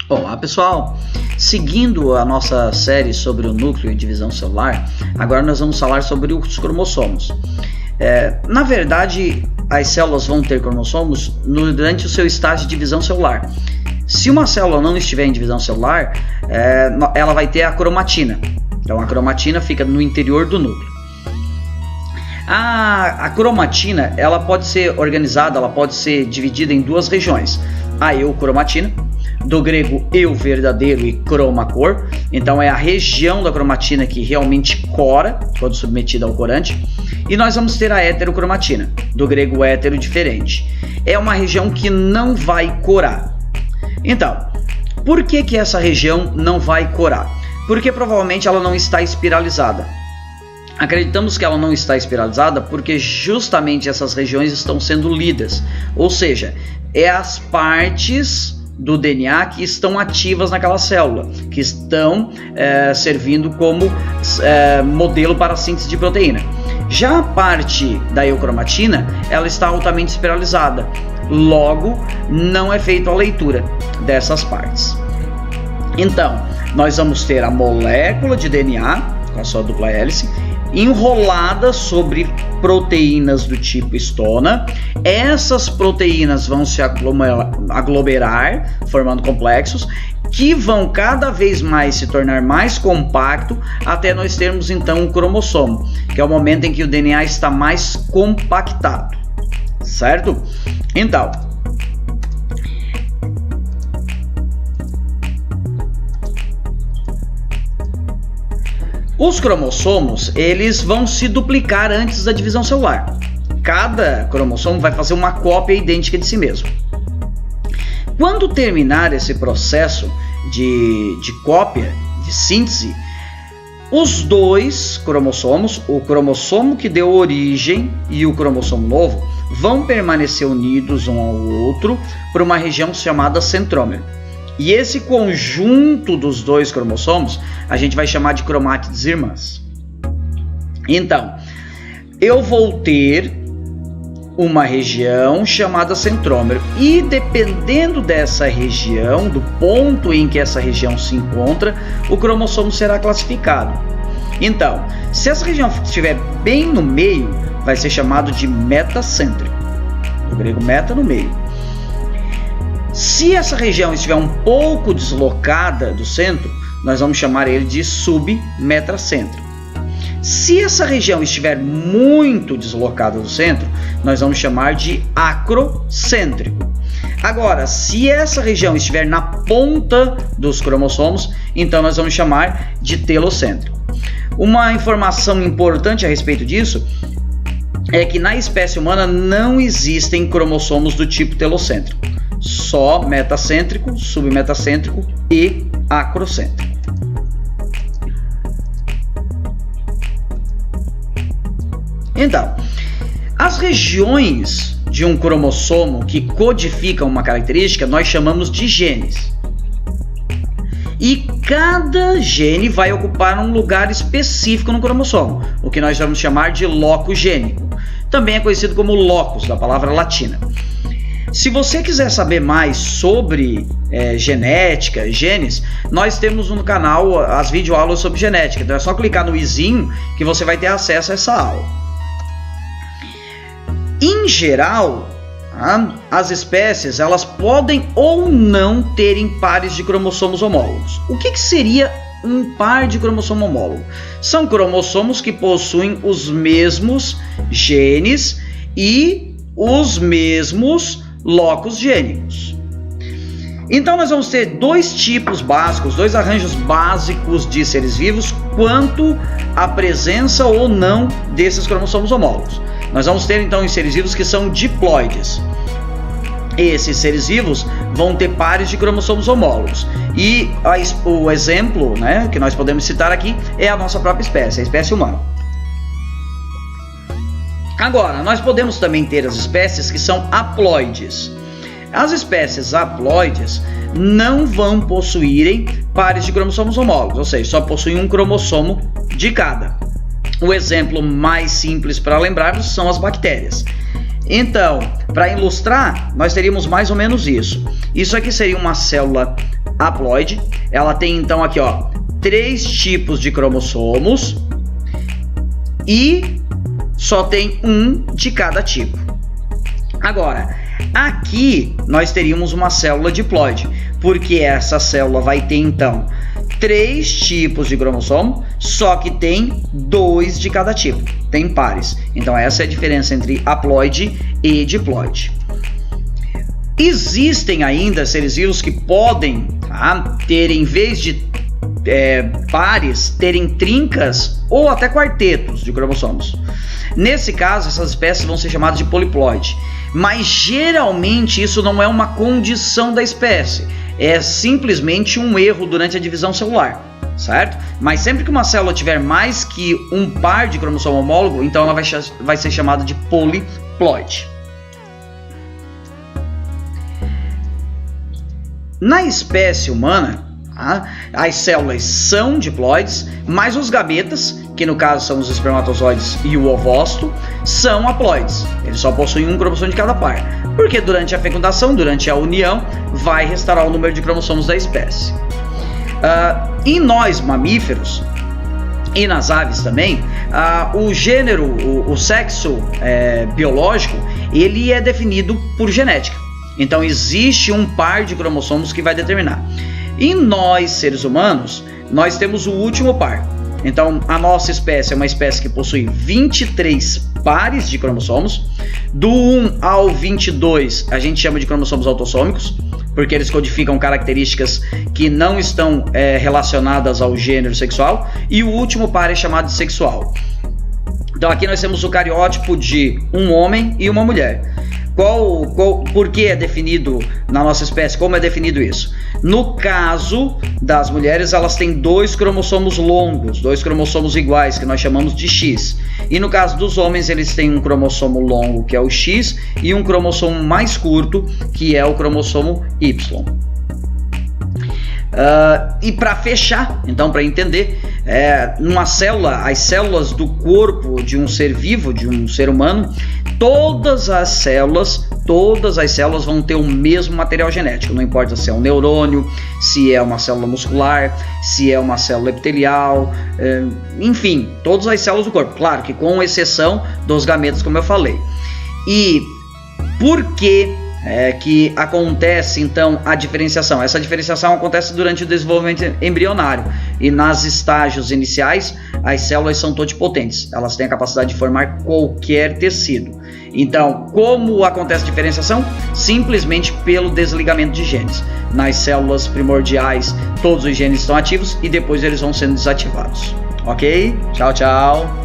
Olá pessoal, seguindo a nossa série sobre o núcleo e divisão celular, agora nós vamos falar sobre os cromossomos. Na verdade, as células vão ter cromossomos durante o seu estágio de divisão celular. Se uma célula não estiver em divisão celular, ela vai ter a cromatina. Então a cromatina fica no interior do núcleo. A cromatina ela pode ser organizada, ela pode ser dividida em duas regiões. A eucromatina, do grego eu verdadeiro e croma cor, então é a região da cromatina que realmente cora quando submetida ao corante, e nós vamos ter a heterocromatina, do grego hétero diferente, é uma região que não vai corar. Então, por que essa região não vai corar? Porque provavelmente ela não está espiralizada. Acreditamos que ela não está espiralizada porque justamente essas regiões estão sendo lidas, ou seja, é as partes do DNA que estão ativas naquela célula, que estão servindo como modelo para a síntese de proteína. Já a parte da eucromatina, ela está altamente espiralizada, logo não é feita a leitura dessas partes. Então, nós vamos ter a molécula de DNA, com a sua dupla hélice, enrolada sobre proteínas do tipo histona. Essas proteínas vão se aglomerar, formando complexos, que vão cada vez mais se tornar mais compacto, até nós termos então um cromossomo, que é o momento em que o DNA está mais compactado, certo? Então, os cromossomos, eles vão se duplicar antes da divisão celular. Cada cromossomo vai fazer uma cópia idêntica de si mesmo. Quando terminar esse processo de cópia, de síntese, os dois cromossomos, o cromossomo que deu origem e o cromossomo novo, vão permanecer unidos um ao outro por uma região chamada centrômero. E esse conjunto dos dois cromossomos a gente vai chamar de cromátides irmãs. Então, eu vou ter uma região chamada centrômero, e dependendo dessa região, do ponto em que essa região se encontra, o cromossomo será classificado. Então, se essa região estiver bem no meio, vai ser chamado de metacêntrico, do grego meta, no meio. Se essa região estiver um pouco deslocada do centro, nós vamos chamar ele de submetracêntrico. Se essa região estiver muito deslocada do centro, nós vamos chamar de acrocêntrico. Agora, se essa região estiver na ponta dos cromossomos, então nós vamos chamar de telocêntrico. Uma informação importante a respeito disso é que na espécie humana não existem cromossomos do tipo telocêntrico. Só metacêntrico, submetacêntrico e acrocêntrico. Então, as regiões de um cromossomo que codificam uma característica nós chamamos de genes. E cada gene vai ocupar um lugar específico no cromossomo, o que nós vamos chamar de loco gênico. Também é conhecido como locus, da palavra latina. Se você quiser saber mais sobre genética, genes, nós temos no canal as videoaulas sobre genética. Então é só clicar no izinho que você vai ter acesso a essa aula. Em geral, as espécies elas podem ou não terem pares de cromossomos homólogos. O que seria um par de cromossomo homólogo? São cromossomos que possuem os mesmos genes e os mesmos locos gênicos. Então nós vamos ter dois tipos básicos, dois arranjos básicos de seres vivos quanto à presença ou não desses cromossomos homólogos. Nós vamos ter então os seres vivos que são diploides. Esses seres vivos vão ter pares de cromossomos homólogos. E o exemplo, que nós podemos citar aqui é a nossa própria espécie, a espécie humana. Agora, nós podemos também ter as espécies que são haploides. As espécies haploides não vão possuírem pares de cromossomos homólogos, ou seja, só possuem um cromossomo de cada. O exemplo mais simples para lembrarmos são as bactérias. Então, para ilustrar, nós teríamos mais ou menos isso. Isso aqui seria uma célula haploide. Ela tem então aqui, ó, 3 tipos de cromossomos e só tem um de cada tipo. Agora, aqui nós teríamos uma célula diploide, porque essa célula vai ter então 3 tipos de cromossomo, só que tem 2 de cada tipo, tem pares. Então essa é a diferença entre haploide e diploide. Existem ainda seres vivos que podem, tá, ter, em vez de pares, terem trincas ou até quartetos de cromossomos. Nesse caso, essas espécies vão ser chamadas de poliploide. Mas geralmente isso não é uma condição da espécie, é simplesmente um erro durante a divisão celular, certo? Mas sempre que uma célula tiver mais que um par de cromossomo homólogo, então ela vai ser chamada de poliploide. Na espécie humana, as células são diploides, mas os gametas, que no caso são os espermatozoides e o ovócito, são haploides. Eles só possuem um cromossomo de cada par, porque durante a fecundação, durante a união, vai restaurar o número de cromossomos da espécie. Em nós, mamíferos, e nas aves também, o gênero, o sexo biológico, ele é definido por genética. Então existe um par de cromossomos que vai determinar. E nós, seres humanos, nós temos o último par. Então a nossa espécie é uma espécie que possui 23 pares de cromossomos. Do 1 ao 22 a gente chama de cromossomos autossômicos, porque eles codificam características que não estão relacionadas ao gênero sexual. E o último par é chamado de sexual. Então aqui nós temos o cariótipo de um homem e uma mulher. Por que é definido na nossa espécie? Como é definido isso? No caso das mulheres, elas têm 2 cromossomos longos, 2 cromossomos iguais, que nós chamamos de X. E no caso dos homens, eles têm um cromossomo longo, que é o X, e um cromossomo mais curto, que é o cromossomo Y. E para fechar, então, para entender, numa célula, as células do corpo de um ser vivo, de um ser humano, todas as células vão ter o mesmo material genético. Não importa se é um neurônio, se é uma célula muscular, se é uma célula epitelial, enfim, todas as células do corpo. Claro que com exceção dos gametas, como eu falei. E por que que acontece então a diferenciação? Essa diferenciação acontece durante o desenvolvimento embrionário, e nas estágios iniciais as células são totipotentes, elas têm a capacidade de formar qualquer tecido. Então, como acontece a diferenciação? Simplesmente pelo desligamento de genes. Nas células primordiais todos os genes estão ativos e depois eles vão sendo desativados. Ok? Tchau, tchau!